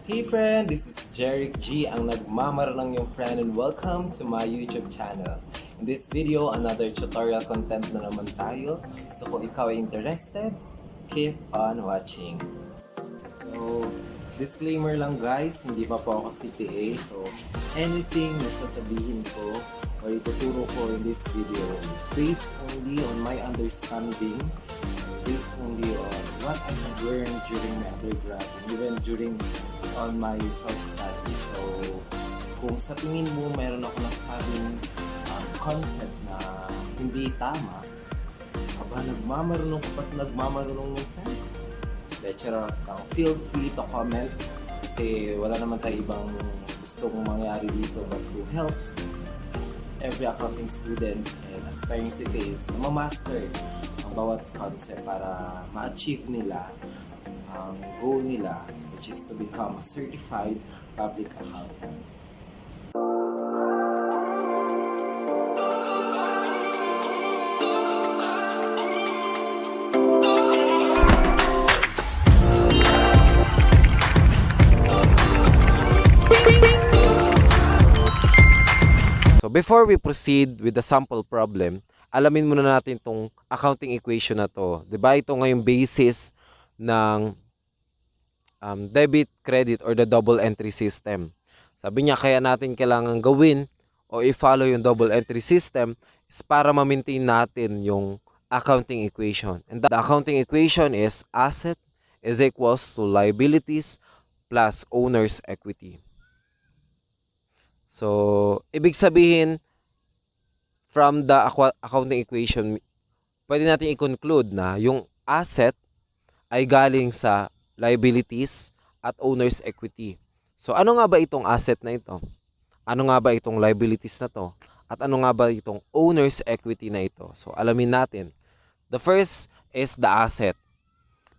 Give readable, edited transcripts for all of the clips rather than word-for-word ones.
Hey friend, this is Jeric G, ang nagmamaranang yung friend, and welcome to my YouTube channel. In this video, another tutorial content na naman tayo. So kung ikaw ay interested, keep on watching. So, disclaimer lang guys, hindi pa po ako CPA. So, anything na sasabihin ko or ituturo ko in this video is based only on my understanding, based only on what I have learned during my undergrad and even during on my self-study. So, kung sa tingin mo mayroon ako nasabing concept na hindi tama, nagmamarunong ko pa sa nagmamarunong ng friend. Lecturer lang, feel free to comment kasi wala naman tayo ibang gustong mangyari dito but to help every accounting students and aspiring CPAs na ma-master ang bawat concept para ma-achieve nila ang goal nila, which is to become a certified public accountant. So before we proceed with the sample problem, alamin muna natin itong accounting equation na to. Diba ito ngayong basis ng debit, credit, or the double entry system. Sabi niya kaya natin kailangan gawin o i-follow yung double entry system is para ma-maintain natin yung accounting equation. And the accounting equation is asset is equals to liabilities plus owner's equity. So, ibig sabihin, from the accounting equation, pwede natin i-conclude na yung asset ay galing sa liabilities at owner's equity. So, ano nga ba itong asset na ito? Ano nga ba itong liabilities na to? At ano nga ba itong owner's equity na ito? So, alamin natin. The first is the asset.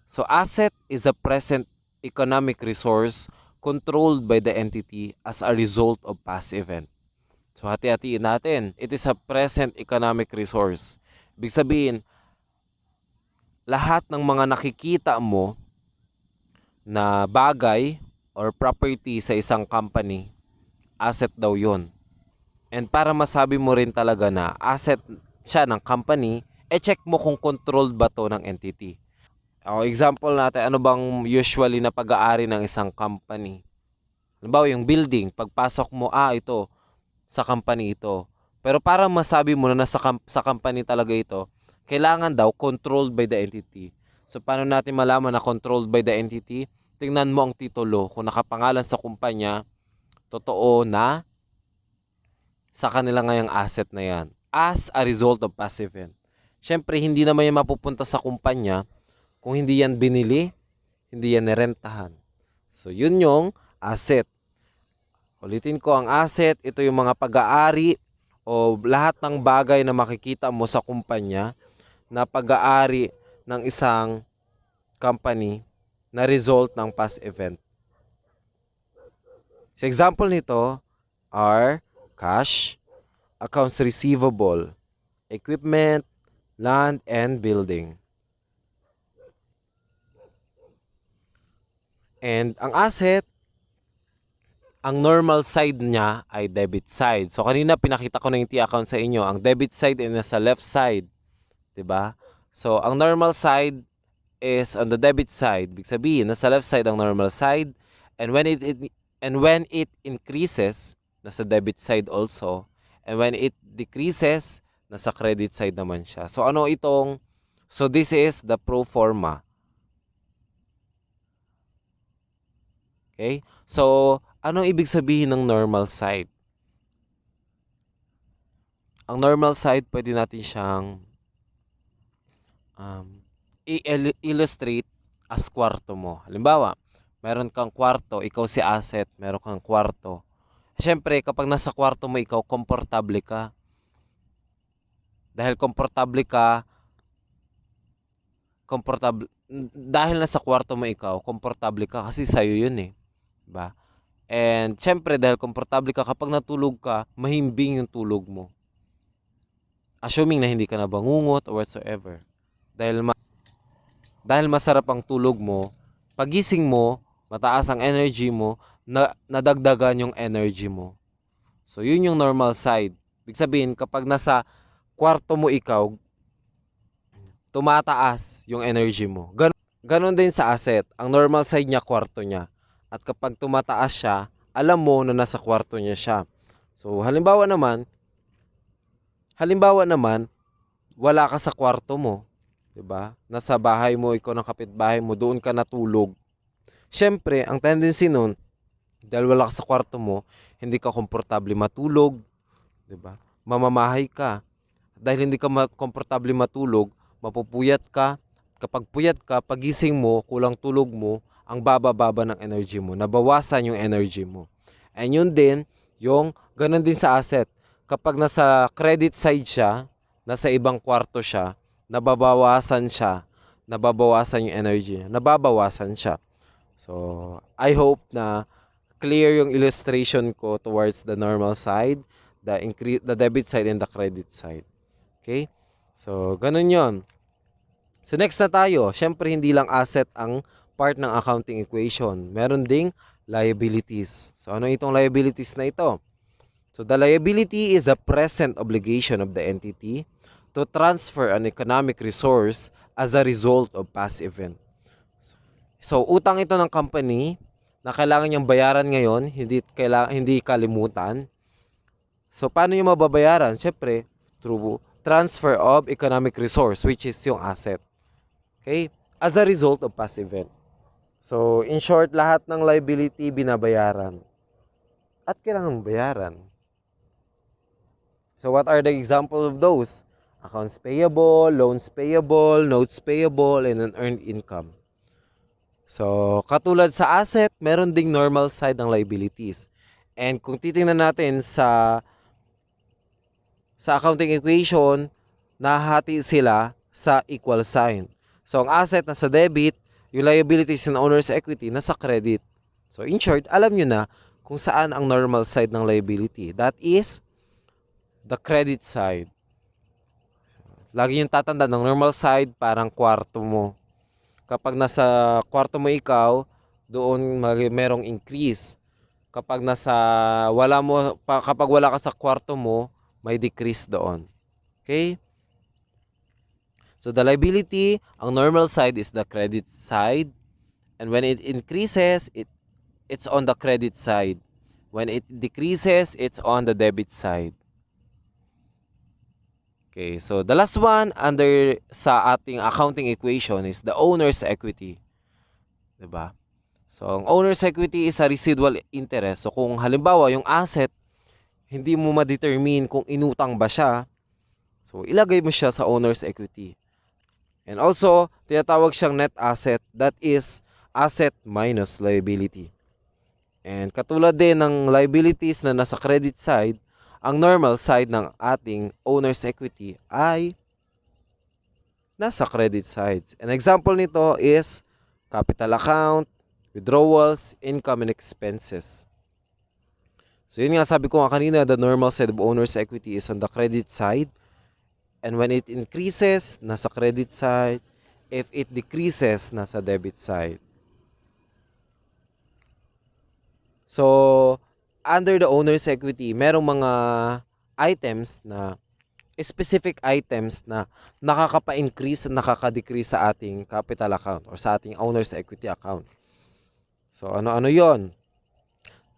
So, asset is a present economic resource controlled by the entity as a result of past event. So, hati-hatiin natin. It is a present economic resource. Ibig sabihin, lahat ng mga nakikita mo na bagay or property sa isang company, asset daw yun. And para masabi mo rin talaga na asset siya ng company, check mo kung controlled ba to ng entity. O, example natin, ano bang usually na pag-aari ng isang company? Halimbawa, yung building, pagpasok mo, ito, sa company ito. Pero para masabi mo na sa company talaga ito, kailangan daw controlled by the entity. So, paano natin malaman na controlled by the entity? Tingnan mo ang titulo. Kung nakapangalan sa kumpanya, totoo na sa kanila ngayong asset na yan. As a result of past event. Siyempre, hindi naman yan mapupunta sa kumpanya kung hindi yan binili, hindi yan nirentahan. So, yun yung asset. Ulitin ko, ang asset, ito yung mga pag-aari o lahat ng bagay na makikita mo sa kumpanya na pag-aari ng isang company na result ng past event. So, example nito are cash, accounts receivable, equipment, land, and building. And ang asset, ang normal side niya ay debit side. So, kanina pinakita ko na yung T-account sa inyo. Ang debit side ay nasa left side. Diba? So, ang normal side is on the debit side. Ibig sabihin, nasa left side ang normal side. And when it increases, nasa debit side also. And when it decreases, nasa credit side naman siya. So, ano itong? So, this is the pro forma. Okay? So, anong ibig sabihin ng normal side? Ang normal side, pwede natin siyang i-illustrate as kwarto mo. Halimbawa, meron kang kwarto, ikaw si asset, meron kang kwarto. Siyempre, kapag nasa kwarto mo ikaw, komportable ka. Dahil dahil nasa kwarto mo ikaw, komportable ka kasi sa'yo yun eh. Diba? And syempre dahil komportable ka, kapag natulog ka, mahimbing yung tulog mo. Assuming na hindi ka na bangungot or whatsoever. Dahil masarap ang tulog mo, pagising mo, mataas ang energy mo, nadagdagan yung energy mo. So, yun yung normal side. Ibig sabihin, kapag nasa kwarto mo ikaw, tumataas yung energy mo. Ganon din sa asset. Ang normal side niya, kwarto niya. At kapag tumataas siya, alam mo na nasa kwarto niya siya. So, halimbawa naman, wala ka sa kwarto mo, 'di ba? Nasa bahay mo, ikaw ng kapitbahay mo, doon ka natulog. Siyempre, ang tendency nun, dahil wala ka sa kwarto mo, hindi ka komportable matulog, 'di ba? Mamamahay ka. Dahil hindi ka komportable matulog, mapupuyat ka. Kapag puyat ka, pagising mo, kulang tulog mo, ang baba-baba ng energy mo. Nabawasan yung energy mo. And yun din, ganun din sa asset. Kapag nasa credit side siya, nasa ibang kwarto siya, nababawasan yung energy niya, nababawasan siya. So, I hope na clear yung illustration ko towards the normal side, the debit side and the credit side. Okay? So, ganun yon. So, next na tayo. Siyempre, hindi lang asset ang part ng accounting equation. Meron ding liabilities. So, ano itong liabilities na ito? So, the liability is a present obligation of the entity to transfer an economic resource as a result of past event. So, utang ito ng company na kailangan niyang bayaran ngayon, hindi kalimutan. So, paano niyo mababayaran? Siyempre, through transfer of economic resource, which is yung asset. Okay? As a result of past event. So, in short, lahat ng liability binabayaran. At kailangan bayaran. So, what are the examples of those? Accounts payable, loans payable, notes payable, and an earned income. So, katulad sa asset, meron ding normal side ng liabilities. And kung titingnan natin sa accounting equation, nahati sila sa equal sign. So, ang asset nasa debit, yung liabilities ng owner's equity nasa credit. So, in short, alam nyo na kung saan ang normal side ng liability. That is the credit side. Lagi yung tatanda ng normal side, parang kwarto mo. Kapag nasa kwarto mo ikaw, doon merong increase. Kapag kapag wala ka sa kwarto mo, may decrease doon. Okay? So the liability, ang normal side is the credit side. And when it increases, it's on the credit side. When it decreases, it's on the debit side. Okay, so the last one under sa ating accounting equation is the owner's equity. 'Di ba? So ang owner's equity is a residual interest. So kung halimbawa yung asset hindi mo ma-determine kung inutang ba siya, so ilagay mo siya sa owner's equity. And also, tinatawag siyang net asset, that is asset minus liability. And katulad din ng liabilities na nasa credit side, ang normal side ng ating owner's equity ay nasa credit side. An example nito is capital account, withdrawals, income and expenses. So yun nga sabi ko nga kanina, the normal side of owner's equity is on the credit side. And when it increases, nasa credit side. If it decreases, nasa debit side. So, under the owner's equity, merong mga specific items na nakakapa-increase at nakaka-decrease sa ating capital account or sa ating owner's equity account. So, ano-ano yon?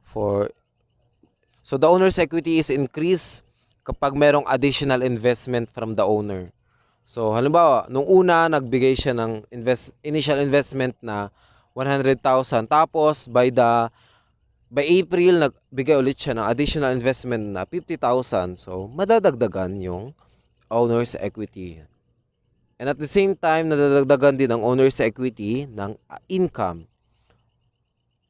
So, the owner's equity is increased kapag merong additional investment from the owner. So, halimbawa, nung una, nagbigay siya ng initial investment na 100,000. Tapos, by April, nagbigay ulit siya ng additional investment na 50,000. So, madadagdagan yung owner's equity. And at the same time, nadadagdagan din ang owner's equity ng income.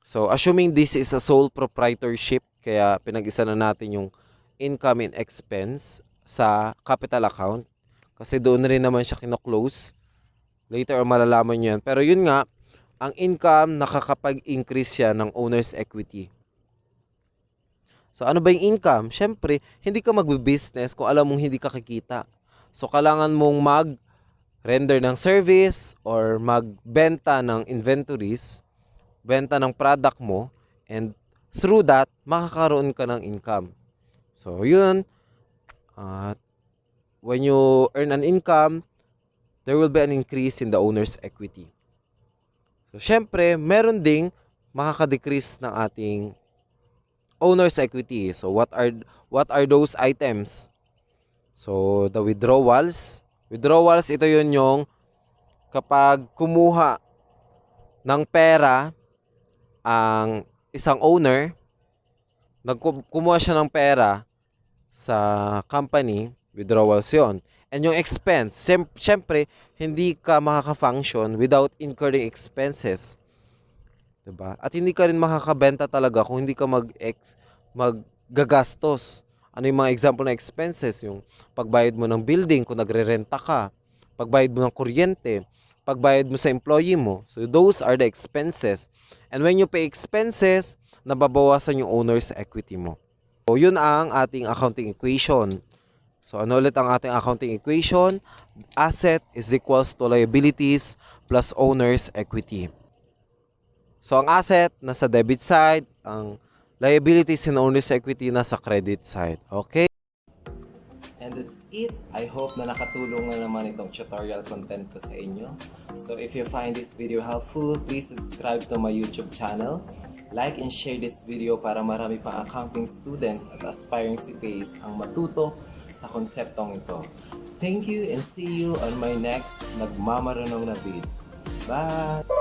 So, assuming this is a sole proprietorship, kaya pinag-isa na natin yung income and expense sa capital account. Kasi doon rin naman siya kino-close. Later malalaman nyo yan. Pero yun nga, ang income nakakapag-increase siya ng owner's equity. So ano ba yung income? Siyempre, hindi ka magbe-business kung alam mong hindi ka kikita. So kailangan mong mag-render ng service or magbenta ng inventories benta ng product mo, and through that, makakaroon ka ng income. So, yun, when you earn an income, there will be an increase in the owner's equity. So, syempre, meron ding makaka-decrease ng ating owner's equity. So, what are those items? So, the withdrawals. Withdrawals, ito yun yung kapag kumuha ng pera ang isang owner, kumuha siya ng pera sa company, withdrawals yon. And yung expense, syempre, hindi ka makaka-function without incurring expenses. Diba? At hindi ka rin makakabenta talaga kung hindi ka maggagastos. Ano yung mga example na expenses? Yung pagbayad mo ng building kung nagre-renta ka, pagbayad mo ng kuryente, pagbayad mo sa employee mo. So those are the expenses. And when you pay expenses, nababawasan yung owner's equity mo. So yun ang ating accounting equation. So ano ulit ang ating accounting equation? Asset is equals to liabilities plus owner's equity. So ang asset nasa debit side, ang liabilities and owner's equity nasa credit side. Okay? And that's it. I hope na nakatulong na naman itong tutorial content ko sa inyo. So if you find this video helpful, please subscribe to my YouTube channel. Like and share this video para marami pang accounting students at aspiring CPAs ang matuto sa konseptong ito. Thank you and see you on my next Nagmamarunong na Vids. Bye!